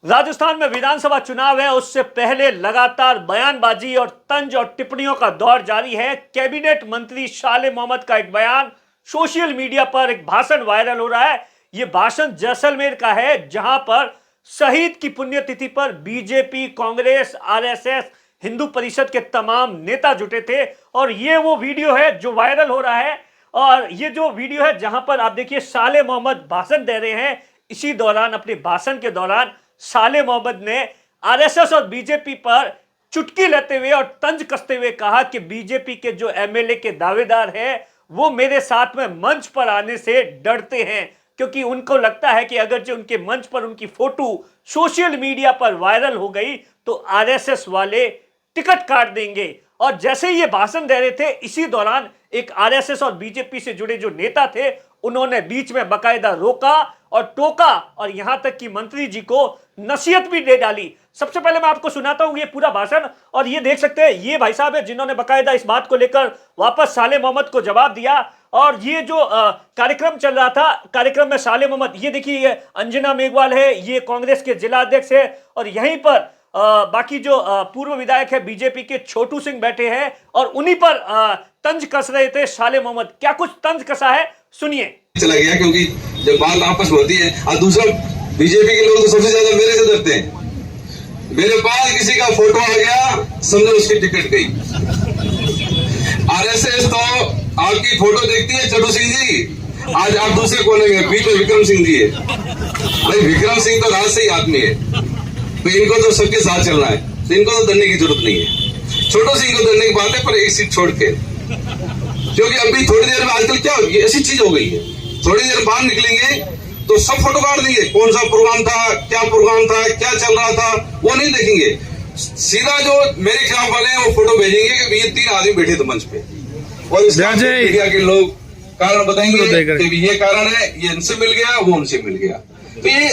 राजस्थान में विधानसभा चुनाव है, उससे पहले लगातार बयानबाजी और तंज और टिप्पणियों का दौर जारी है। कैबिनेट मंत्री शाले मोहम्मद का एक बयान सोशल मीडिया पर, एक भाषण वायरल हो रहा है। यह भाषण जैसलमेर का है, जहां पर शहीद की पुण्यतिथि पर बीजेपी, कांग्रेस, आरएसएस, हिंदू परिषद के तमाम नेता जुटे थे। और ये वो वीडियो है जो वायरल हो रहा है। और ये जो वीडियो है जहां पर आप देखिए शाले मोहम्मद भाषण दे रहे हैं। इसी दौरान, अपने भाषण के दौरान, शाले मोहम्मद ने आरएसएस और बीजेपी पर चुटकी लेते हुए और तंज कसते हुए कहा कि बीजेपी के जो एमएलए के दावेदार हैं वो मेरे साथ में मंच पर आने से डरते हैं, क्योंकि उनको लगता है कि अगर जो उनके मंच पर उनकी फोटो सोशल मीडिया पर वायरल हो गई तो आरएसएस वाले टिकट काट देंगे। और जैसे ही ये भाषण दे रहे थे, इसी दौरान एक आरएसएस और बीजेपी से जुड़े जो नेता थे उन्होंने बीच में बकायदा रोका और टोका, और यहां तक कि मंत्री जी को नसीहत भी दे डाली। सबसे पहले मैं आपको सुनाता हूं ये पूरा भाषण, और ये देख सकते हैं ये भाई साहब है जिन्होंने बकायदा इस बात को लेकर वापस शाले मोहम्मद को जवाब दिया। और ये जो कार्यक्रम चल रहा था, कार्यक्रम में शाले मोहम्मद, ये देखिए ये अंजना मेघवाल है, ये कांग्रेस के जिला अध्यक्ष है, और यहीं पर बाकी जो पूर्व विधायक है बीजेपी के छोटू सिंह बैठे हैं और उन्हीं पर तंज कस रहे थे शाले मोहम्मद। क्या कुछ तंज कसा है, सुनिए। चला गया क्योंकि जब बात आपस में होती है, और दूसरा बीजेपी के लोग तो सबसे ज्यादा मेरे से डरते हैं। मेरे पास किसी का फोटो आ गया, समझो उसकी टिकट गई। आरएसएस तो आपकी फोटो देखती है छोटू सिंह जी, आज आप दूसरे कोने में बीच में विक्रम सिंह जी है। भाई विक्रम सिंह तो राज से ही आदमी है, तो इनको तो सबके साथ चलना है, तो इनको तो डरने की जरूरत नहीं है। छोटू सिंह को डरने की बात है, पर एक सीट छोड़ के, क्योंकि अभी थोड़ी देर में आजकल क्या होगी, ऐसी चीज हो गई है, थोड़ी देर बाहर निकलेंगे तो सब फोटो काट देंगे, कौन सा प्रोग्राम था, क्या चल रहा था, वो नहीं देखेंगे। सीधा जो मेरे खिलाफ वाले हैं वो फोटो भेजेंगे कि ये 3 आदमी बैठे थे मंच पे, और इसका मीडिया के लोग कारण बताएंगे कि ये कारण है, ये इनसे मिल गया, वो उनसे मिल गया। तो ये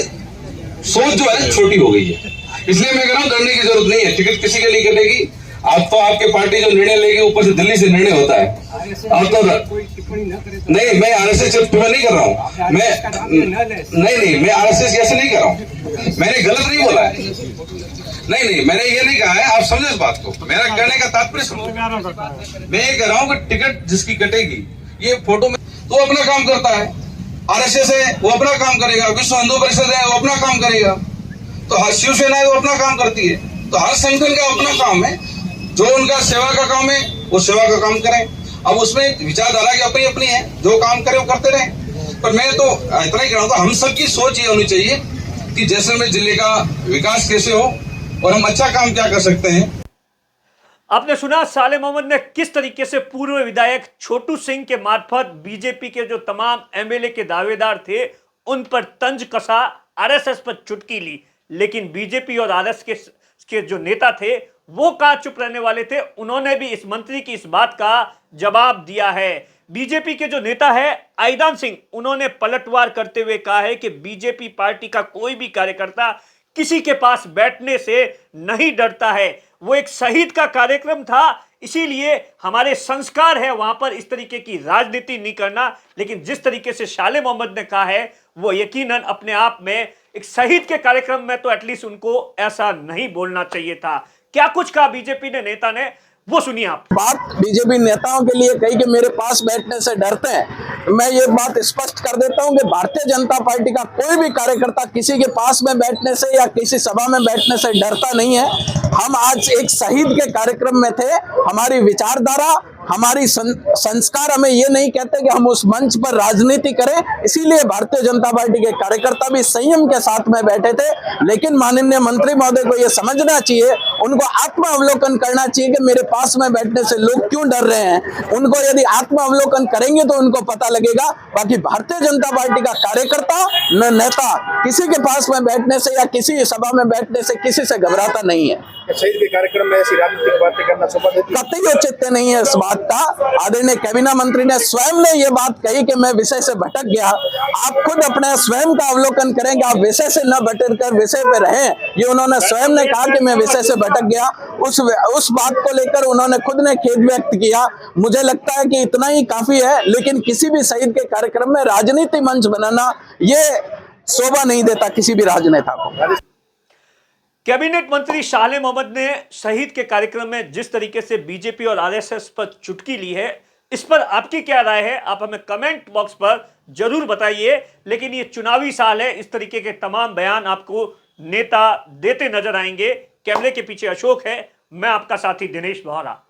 सोच जो है छोटी हो गई है, इसलिए मैं कह रहा हूँ डरने की जरूरत नहीं है। टिकट किसी के लिए कटेगी, आप तो आपके पार्टी जो निर्णय लेगी ऊपर से दिल्ली से निर्णय होता है। अब तो नहीं, मैं आरएसएस टिप्पणी नहीं कर रहा हूँ, मैं मैं आरएसएस ऐसे नहीं कर रहा हूँ, मैंने गलत नहीं बोला है। नहीं, मैंने ये नहीं कहा है, आप समझे इस बात को, मेरा कहने का तात्पर्य समझो। मैं ये कह रहा हूँ कि टिकट जिसकी कटेगी, ये फोटो में तो अपना काम करता है, आरएसएस है वो अपना काम करेगा, विश्व हिंदू परिषद है वो अपना काम करेगा, तो हर शिवसेना है वो अपना काम करती है, तो हर संगठन का अपना काम है। जो उनका सेवा का काम है वो सेवा का काम करें। अब उसमें विचारधारा की अपनी अपनी है, जो काम करे वो करते रहे। पर मैं तो इतना ही कहूँगा, हम सबकी सोच ये होनी चाहिए कि जैसलमेर जिले का विकास कैसे हो और हम अच्छा काम क्या कर सकते हैं। आपने सुना शाले मोहम्मद ने किस तरीके से पूर्व विधायक छोटू सिंह के मार्फत बीजेपी के जो तमाम एमएलए के दावेदार थे उन पर तंज कसा, आरएसएस पर चुटकी ली। लेकिन बीजेपी और आरएसएस के जो नेता थे वो कहाँ चुप रहने वाले थे, उन्होंने भी इस मंत्री की इस बात का जवाब दिया है। बीजेपी के जो नेता है आईदान सिंह, उन्होंने पलटवार करते हुए कहा है कि बीजेपी पार्टी का कोई भी कार्यकर्ता किसी के पास बैठने से नहीं डरता है। वो एक शहीद का कार्यक्रम था, इसीलिए हमारे संस्कार है वहां पर इस तरीके की राजनीति नहीं करना। लेकिन जिस तरीके से शाले मोहम्मद ने कहा है वो यकीनन अपने आप में एक शहीद के कार्यक्रम में तो एटलीस्ट उनको ऐसा नहीं बोलना चाहिए था। क्या कुछ कहा बीजेपी ने नेता ने, वो सुनिए आप। बात बीजेपी नेताओं के लिए कही कि मेरे पास बैठने से डरते हैं। मैं ये बात स्पष्ट कर देता हूं कि भारतीय जनता पार्टी का कोई भी कार्यकर्ता किसी के पास में बैठने से या किसी सभा में बैठने से डरता नहीं है। हम आज एक शहीद के कार्यक्रम में थे, हमारी विचारधारा, हमारी संस्कार हमें ये नहीं कहते कि हम उस मंच पर राजनीति करें, इसीलिए भारतीय जनता पार्टी के कार्यकर्ता भी संयम के साथ में बैठे थे। लेकिन माननीय मंत्री महोदय को ये समझना चाहिए, उनको आत्मावलोकन करना चाहिए कि मेरे पास में बैठने से लोग क्यों डर रहे हैं। उनको यदि आत्मावलोकन करेंगे तो उनको पता लगेगा। बाकी भारतीय जनता पार्टी का कार्यकर्ता न नेता किसी के पास में बैठने से या किसी सभा में बैठने से किसी से घबराता नहीं है। शहीद के कार्यक्रम में ऐसी राजनीतिक बातें करना कतई औचित्य नहीं है इस बात का। आदरणीय कैबिनेट मंत्री ने स्वयं ने ये बात कही कि मैं विषय से भटक गया। आप खुद अपने स्वयं का अवलोकन करेंगे, आप विषय से न भटक कर विषय पे रहें। ये उन्होंने स्वयं ने कहा कि मैं विषय से भटक गया। उस बात को लेकर उन्होंने खुद ने खेद व्यक्त किया। मुझे लगता है कि इतना ही काफी है, लेकिन किसी भी शहीद के कार्यक्रम में राजनीति मंच बनाना ये शोभा नहीं देता किसी भी राजनेता को। कैबिनेट मंत्री शाले मोहम्मद ने शहीद के कार्यक्रम में जिस तरीके से बीजेपी और आरएसएस पर चुटकी ली है, इस पर आपकी क्या राय है? आप हमें कमेंट बॉक्स पर जरूर बताइए। लेकिन ये चुनावी साल है, इस तरीके के तमाम बयान आपको नेता देते नजर आएंगे। कैमरे के पीछे अशोक है, मैं आपका साथी दिनेश बोहरा।